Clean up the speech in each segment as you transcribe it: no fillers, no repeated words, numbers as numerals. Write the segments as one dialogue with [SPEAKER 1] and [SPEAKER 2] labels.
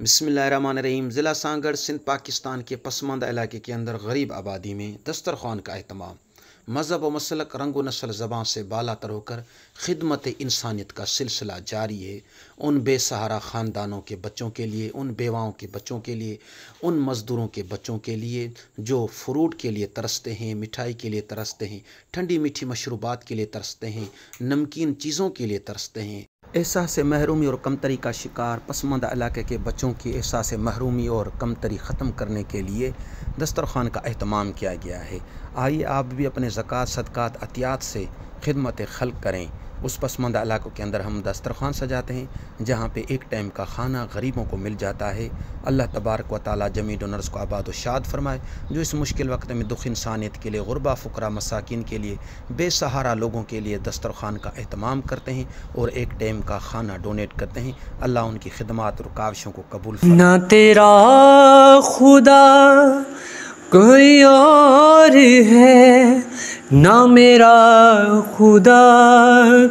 [SPEAKER 1] बिस्मिल्लाहिर्रहमानिर्रहीम। ज़िला सांगड़ सिंध पाकिस्तान के पसमानदा इलाके के अंदर गरीब आबादी में दस्तरख़्वान का अहतमाम मज़हब व मसलक रंग व नस्ल ज़बान से बालातर होकर खिदमत इंसानियत का सिलसिला जारी है। उन बेसहारा ख़ानदानों के बच्चों के लिए, उन बेवाओं के बच्चों के लिए, उन मज़दूरों के बच्चों के लिए जो फ्रूट के लिए तरसते हैं, मिठाई के लिए तरसते हैं, ठंडी मीठी मशरूबात के लिए तरसते हैं, नमकीन चीज़ों के लिए तरसते हैं। एहसास महरूमी और कमतरी का शिकार पसमानदा इलाके के बच्चों की एहसास महरूमी और कमतरी ख़त्म करने के लिए दस्तरख़्वान का अहतमाम किया गया है। आइए आप भी अपने ज़कात, सदक़ात, अतियात से खिदमत खल्क़ करें। उस पसमानदा इलाकों के अंदर हम दस्तरख़्वान सजाते हैं जहाँ पे एक टाइम का खाना गरीबों को मिल जाता है। अल्लाह तबारक व तआला जमी डोनर्स को आबाद व शाद फरमाए, जो इस मुश्किल वक्त में दुख इंसानियत के लिए, गुरबा फ़ुकरा मसाकिन के लिए, बेसहारा लोगों के लिए दस्तरख़्वान का अहतमाम करते हैं और एक टाइम का खाना डोनेट करते हैं। अल्लाह उनकी खिदमत और काविशों को कबूल फरमाए।
[SPEAKER 2] ना तेरा खुदा कोई और है, ना मेरा खुदा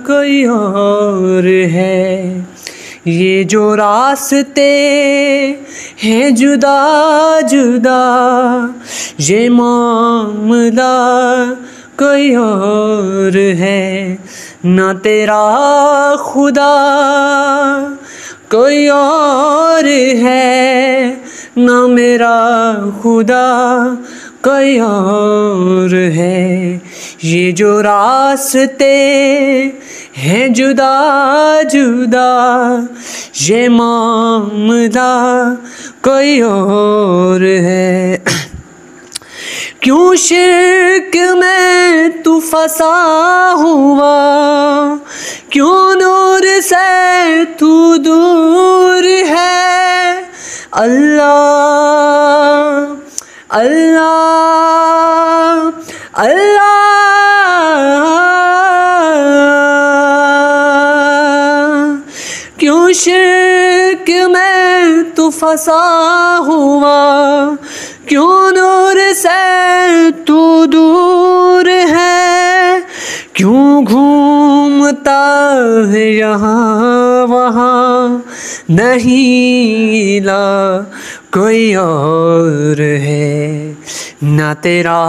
[SPEAKER 2] कोई और है। ये जो रास्ते हैं जुदा जुदा, ये मामला कोई और है। ना तेरा खुदा कोई और है, ना मेरा खुदा कोई और है। ये जो रास्ते हैं जुदा जुदा, ये मामला कोई और है। क्यों शिर्क में तू फंसा हुआ, क्यों नूर से तू दूर है। अल्लाह अल्लाह अल्लाह, क्यों शिर्क में तू फंसा हुआ, क्यों नूर से तू दूर है। क्यों घूमता है यहाँ वहाँ, नहीं ला कोई और है। ना तेरा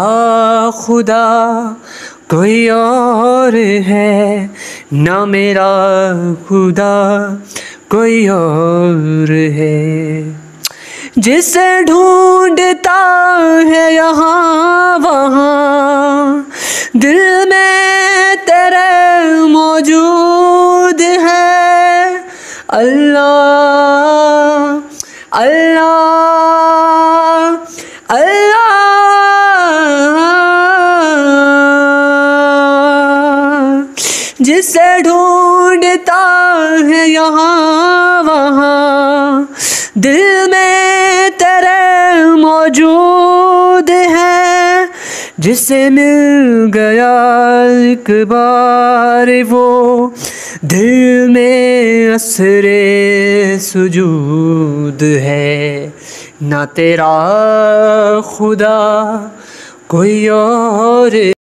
[SPEAKER 2] खुदा कोई और है, ना मेरा खुदा कोई और है। जिसे ढूंढता है यहाँ वहाँ, दिल में तेरे मौजूद है। अल्लाह अल्लाह अल्लाह, जिसे ढूंढता है यहाँ वहाँ, दिल में तेरे मौजूद है। जिसे मिल गया एक बार वो, दिल में असरे सुजूद है। ना तेरा खुदा कोई और